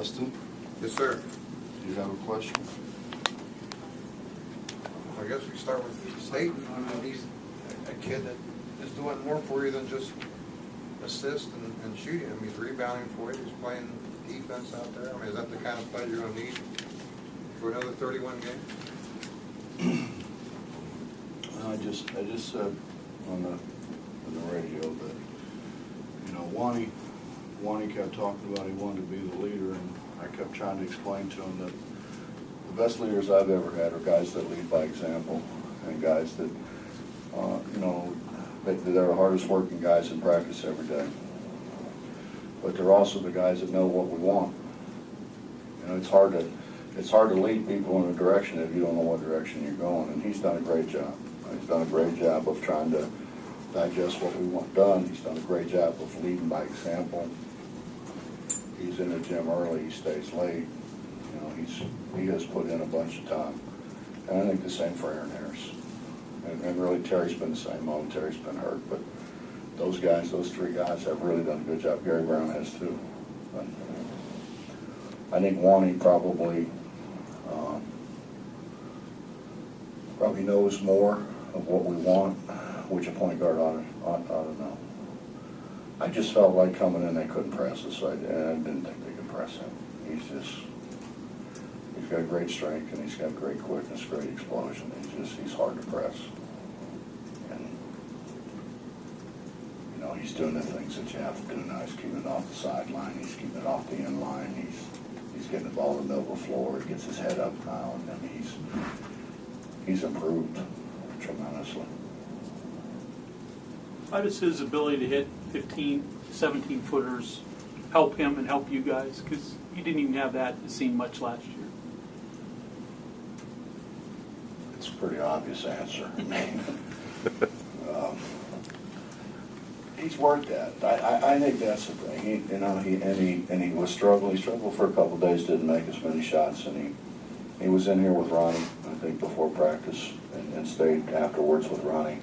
Justin, Yes, sir. do you have a question? I guess we start with State. I mean, he's a kid that is doing more for you than just assist and shooting. I mean, he's rebounding for you. He's playing defense out there. I mean, is that the kind of play you're going to need for another 31 games? I just said on the radio that, you know, Wani kept talking about he wanted to be the leader, and I kept trying to explain to him that the best leaders I've ever had are guys that lead by example, and guys that, you know, they're the hardest working guys in practice every day. But they're also the guys that know what we want. You know, it's hard to lead people in a direction if you don't know what direction you're going, and he's done a great job. He's done a great job of trying to digest what we want done. He's done a great job of leading by example. He's in the gym early, he stays late. You know, he has put in a bunch of time. And I think the same for Aaron Harris. And really Terry's been the same mode. Terry's been hurt, but those guys, those three guys have really done a good job. Gary Brown has too. But I think Wani probably knows more of what we want, which a point guard ought to know. I just felt like coming in, they couldn't press us, and I didn't think they could press him. He's got great strength, and he's got great quickness, great explosion. He's hard to press. And, you know, he's doing the things that you have to do now. He's keeping it off the sideline. He's keeping it off the end line. He's getting the ball in the middle of the floor. He gets his head up now, and then he's improved tremendously. How does his ability to hit 15, 17 footers help him and help you guys? Because you didn't even have that seen much last year. It's a pretty obvious answer. I mean, he's worked at it. I think that's the thing. He was struggling. He struggled for a couple of days. Didn't make as many shots, and he was in here with Ronnie, I think, before practice, and stayed afterwards with Ronnie.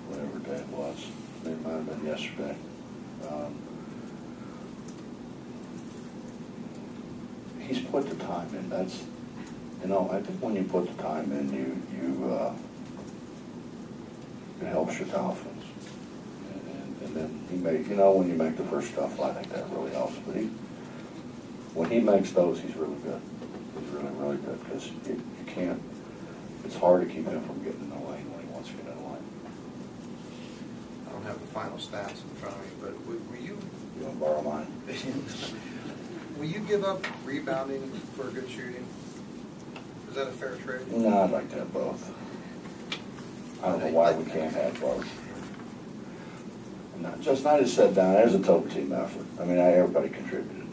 Whatever day it was. It might have been yesterday. He's put the time in. That's, you know, I think when you put the time in, it helps your confidence. And then he made, you know, when you make the first stuff, I think that really helps. But when he makes those, he's really good. He's really, really good, because you can't, it's hard to keep him from getting in the lane when he wants to get in the lane. I don't have the final stats in front of me, but will you... You want to borrow mine? Will you give up rebounding for good shooting? Is that a fair trade? No, I'd like to have both. I don't know why we can't have both. I just said down, there's a total team effort. I mean, everybody contributed.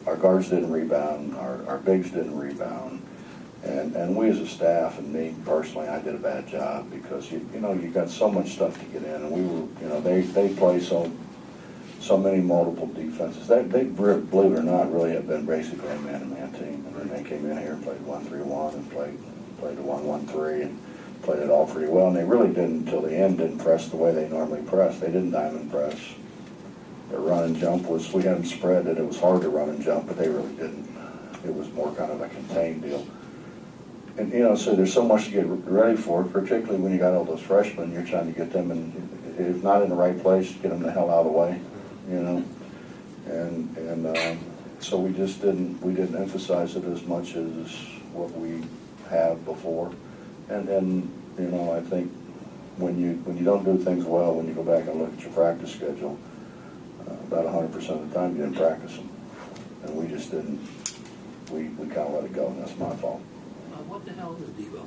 Our guards didn't rebound, our bigs didn't rebound, and we as a staff, and me personally, I did a bad job, because you know, you got so much stuff to get in, and we were, you know, they play so many multiple defenses. They, believe it or not, really have been basically a man-to-man team. And then they came in here and played 1-3-1 and played a 1-1-3 and played it all pretty well. And they really didn't, until the end, didn't press the way they normally press. They didn't diamond press. Their run and jump was, we had them spread that it was hard to run and jump, but they really didn't. It was more kind of a contained deal. And, you know, so there's so much to get ready for, particularly when you got all those freshmen. You're trying to get them, and if not in the right place, get them the hell out of the way. You know, and so we just didn't emphasize it as much as what we have before, and you know, I think when you don't do things well, when you go back and look at your practice schedule, about 100% of the time you didn't practice them, and we just didn't. We kind of let it go, and that's my fault. What the hell is Debo?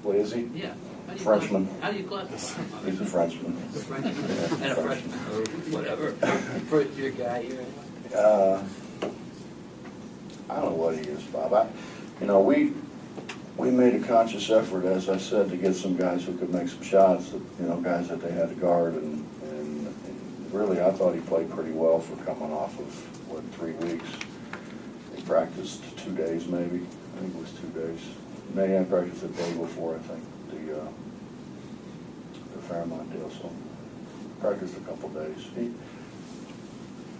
What is he? Yeah. Freshman. How do you classify him? He's a Frenchman. A Frenchman? And a freshman. Or whatever. For your guy here. I don't know what he is, Bob. You know, we made a conscious effort, as I said, to get some guys who could make some shots, you know, guys that they had to guard, and really I thought he played pretty well for coming off of, what, 3 weeks. He practiced 2 days maybe. I think it was 2 days. Maybe I practiced a day before, I think, the Fairmont deal, so practiced a couple days.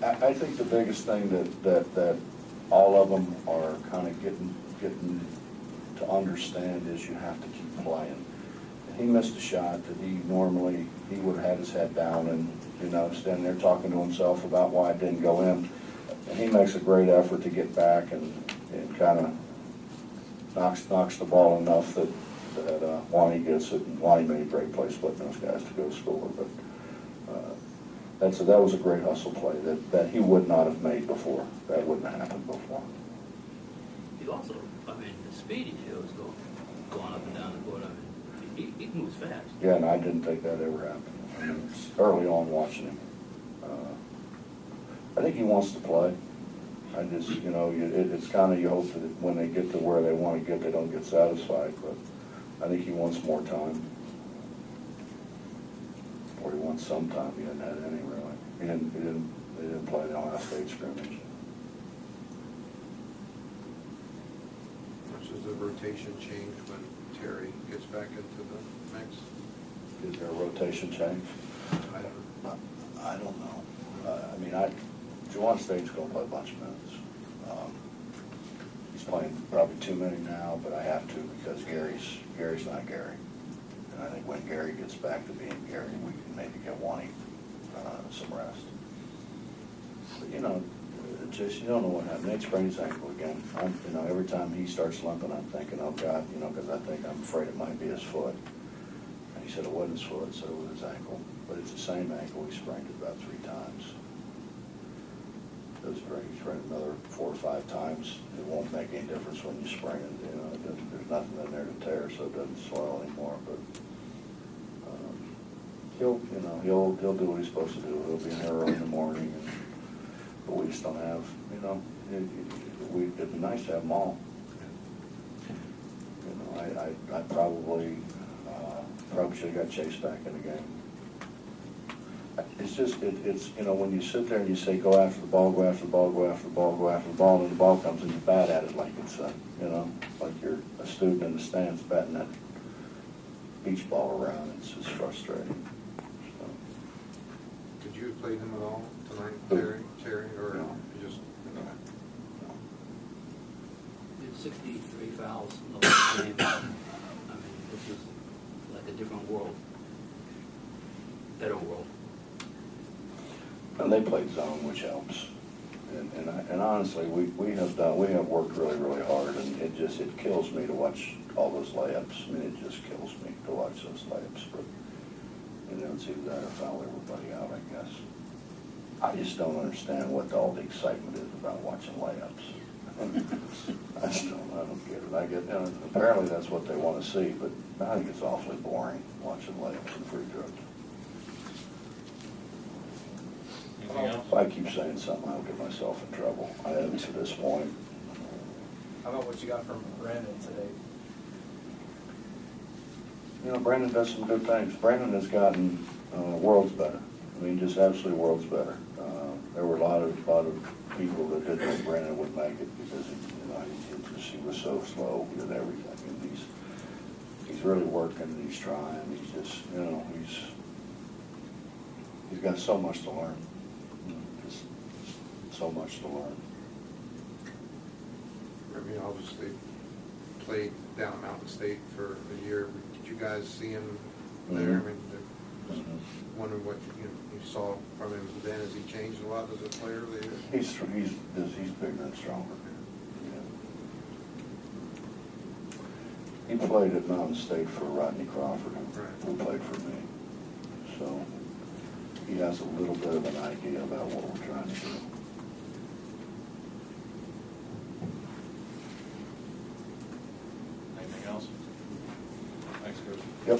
I think the biggest thing that all of them are kind of getting to understand is you have to keep playing. He missed a shot that he normally, he would have had his head down and, you know, standing there talking to himself about why it didn't go in. And he makes a great effort to get back and kind of knocks the ball enough that Wani gets it, and Wani made a great play splitting those guys to go score. But that was a great hustle play that he would not have made before. That wouldn't have happened before. He also, I mean, the speed he shows going up and down the court, I mean, he moves fast. Yeah, and I didn't think that ever happened. I mean, it's early on watching him. I think he wants to play. I just, you know, it's kind of, you hope that when they get to where they want to get, they don't get satisfied. But I think he wants more time. Or he wants some time. He hadn't had any, really. They didn't play the last state scrimmage. Does the rotation change when Terry gets back into the mix? Is there a rotation change? I don't know. I mean, Juwan State's going to play a bunch of minutes. He's playing probably too many now, but I have to because Gary's not Gary. And I think when Gary gets back to being Gary, we can maybe get Wani some rest. But, you know, just, you don't know what happened. Nate sprained his ankle again. You know, every time he starts limping, I'm thinking, oh God, you know, because I'm afraid it might be his foot. And he said it wasn't his foot, so it was his ankle. But it's the same ankle. He sprained it about 3 times. He sprained another 4 or 5 times. It won't make any difference when you sprain it. You know, there's nothing in there to tear, so it doesn't swell anymore. But he'll do what he's supposed to do. He'll be in there early in the morning. But we just don't have, you know, it'd be nice to have them all. You know, I probably should have got Chase back in the game. It's just, it's, you know, when you sit there and you say, go after the ball, go after the ball, go after the ball, go after the ball, and the ball comes and you bat at it like it's, you know, like you're a student in the stands batting that beach ball around. It's just frustrating. So. Did you play him at all tonight, Terry, or No. you just? No. Did 63 fouls in the last game. I mean, this is like a different world. Better world. And they played zone, which helps. And honestly, we have worked really, really hard, and it kills me to watch all those layups. I mean, it just kills me to watch those layups. But you know, it's either that or foul everybody out, I guess. I just don't understand what all the excitement is about watching layups. I don't get it. You know, apparently that's what they want to see, but I think it's awfully boring watching layups and free throws. If I keep saying something, I'll get myself in trouble. I haven't to this point. How about what you got from Brandon today? You know, Brandon does some good things. Brandon has gotten worlds better. I mean, just absolutely worlds better. There were a lot of people that didn't think Brandon would make it because he was so slow with everything. And he's really working and he's trying. He's just, you know, he's got so much to learn. Just so much to learn. I mean, obviously played down at Mountain State for a year. Did you guys see him there? Mm-hmm. I mean, just wondering what you saw from him then. Has he changed a lot as a player later? He's bigger and stronger. Yeah. He played at Mountain State for Rodney Crawford, who played for me. So he has a little bit of an idea about what we're trying to do. Anything else? Thanks, Coach. Yep.